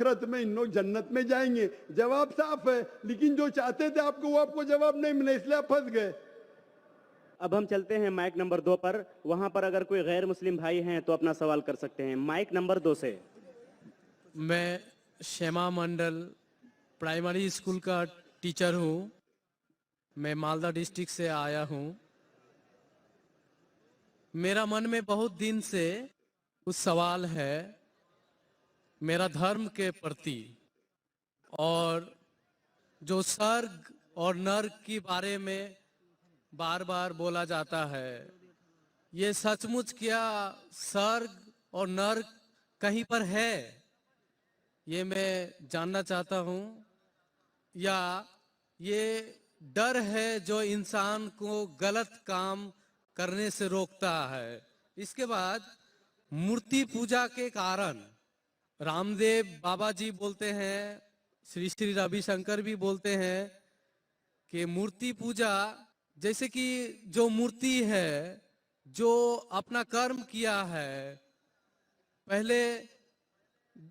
आखिरत में इन लोग जन्नत में जाएंगे। जवाब साफ है, लेकिन जो चाहते थे आपको वो आपको जवाब नहीं मिला, इसलिए आप फंस गए। अब हम चलते हैं माइक नंबर 2 पर। वहां पर अगर कोई गैर मुस्लिम भाई हैं तो अपना सवाल कर सकते हैं माइक नंबर 2 से। मैं श्यामा मंडल प्राइमरी स्कूल का टीचर हूँ। मैं मालदा डिस्ट्रिक्ट से आया हूँ। मेरा मन में बहुत दिन से कुछ सवाल है मेरा धर्म के प्रति, और जो स्वर्ग और नर्क के बारे में बार बार बोला जाता है, ये सचमुच क्या स्वर्ग और नर्क कहीं पर है? ये मैं जानना चाहता हूँ। या ये डर है जो इंसान को गलत काम करने से रोकता है? इसके बाद मूर्ति पूजा के कारण रामदेव बाबा जी बोलते हैं, श्री श्री रविशंकर भी बोलते हैं कि मूर्ति पूजा, जैसे कि जो मूर्ति है जो अपना कर्म किया है, पहले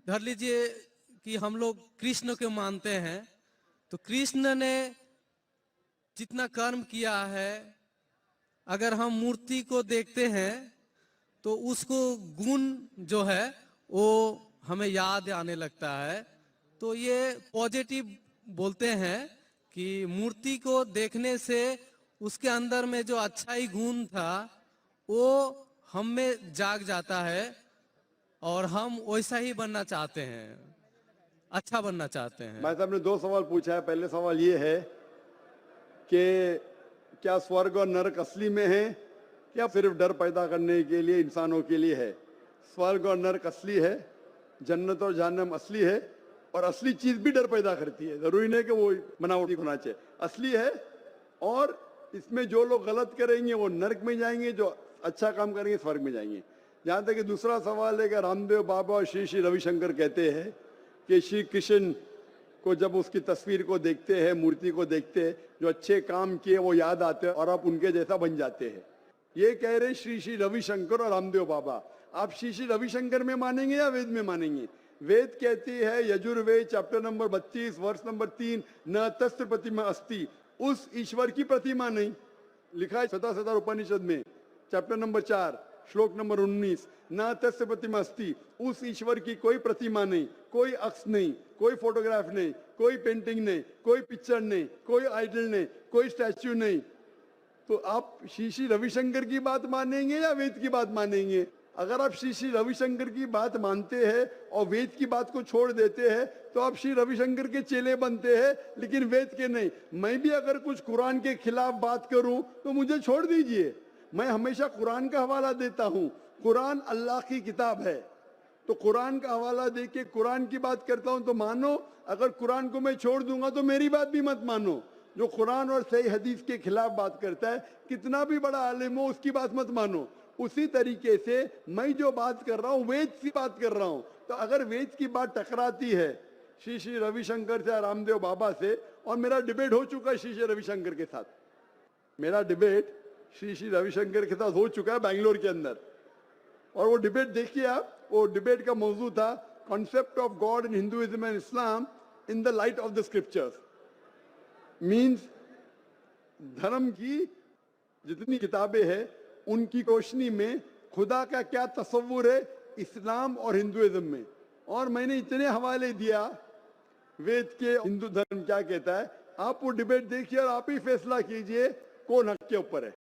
धर लीजिए कि हम लोग कृष्ण को मानते हैं, तो कृष्ण ने जितना कर्म किया है, अगर हम मूर्ति को देखते हैं तो उसको गुण जो है वो हमें याद आने लगता है। तो ये पॉजिटिव बोलते हैं कि मूर्ति को देखने से उसके अंदर में जो अच्छाई गुण था वो हम में जाग जाता है और हम वैसा ही बनना चाहते हैं, अच्छा बनना चाहते हैं। भाई साहब ने 2 सवाल पूछा है। पहले सवाल ये है कि क्या स्वर्ग और नरक असली में है या सिर्फ डर पैदा करने के लिए इंसानों के लिए है? स्वर्ग और नरक असली है, जन्नत और जहन्नम असली है, और असली चीज भी डर पैदा करती है। जरूरी नहीं कि वो बनावटी होना चाहिए, असली है। और इसमें जो लोग गलत करेंगे वो नरक में जाएंगे, जो अच्छा काम करेंगे स्वर्ग में जाएंगे। जहां तक कि दूसरा सवाल है कि रामदेव बाबा और श्री श्री रविशंकर कहते हैं कि श्री कृष्ण को जब उसकी तस्वीर को देखते हैं, मूर्ति को देखते हैं, जो अच्छे काम किए वो याद आते हैं और आप उनके जैसा बन जाते हैं। ये कह रहे श्री श्री रविशंकर और रामदेव बाबा। आप श्री श्री रविशंकर में मानेंगे या वेद में मानेंगे? वेद कहती है, यजुर्वेद चैप्टर नंबर 32 वर्ष नंबर 3, न तस्त्र प्रतिमा अस्ति, उस ईश्वर की प्रतिमा नहीं। लिखा है शतसहस्र उपनिषद में चैप्टर नंबर 4 श्लोक नंबर 19, न तस्य प्रतिमा अस्ति, उस ईश्वर की कोई प्रतिमा नहीं, कोई अक्ष नहीं, कोई फोटोग्राफ नहीं, कोई पेंटिंग नहीं, कोई पिक्चर नहीं, कोई आइडल नहीं, कोई स्टैच्यू नहीं। तो आप श्री श्री रविशंकर की बात मानेंगे या वेद की बात मानेंगे? अगर आप श्री श्री रविशंकर की बात मानते हैं और वेद की बात को छोड़ देते हैं तो आप श्री रविशंकर के चेले बनते हैं, लेकिन वेद के नहीं। मैं भी अगर कुछ कुरान के खिलाफ बात करूं तो मुझे छोड़ दीजिए। मैं हमेशा कुरान का हवाला देता हूं। कुरान अल्लाह की किताब है, तो कुरान का हवाला देके कुरान की बात करता हूं तो मानो। अगर कुरान को मैं छोड़ दूंगा तो मेरी बात भी मत मानो। जो कुरान और सही हदीस के खिलाफ बात करता है, कितना भी बड़ा आलिम हो, उसकी बात मत मानो। उसी तरीके से मैं जो बात कर रहा हूं वेद की बात कर रहा हूं। तो अगर वेद की बात टकराती है श्री श्री रविशंकर से, रामदेव बाबा से, और मेरा डिबेट हो चुका है श्री श्री रविशंकर के साथ, मेरा डिबेट श्री श्री रविशंकर के साथ हो चुका है बेंगलोर के अंदर। और वो डिबेट देखिए आप, वो डिबेट का मौजू था concept of God in Hinduism and Islam in the light of the scriptures. Means धर्म की जितनी किताबें हैं उनकी रोशनी में खुदा का क्या तस्वुर है इस्लाम और हिंदुइज्म में। और मैंने इतने हवाले दिया वेद के, हिंदू धर्म क्या कहता है। आप वो डिबेट देखिए और आप ही फैसला कीजिए कौन हक के ऊपर है।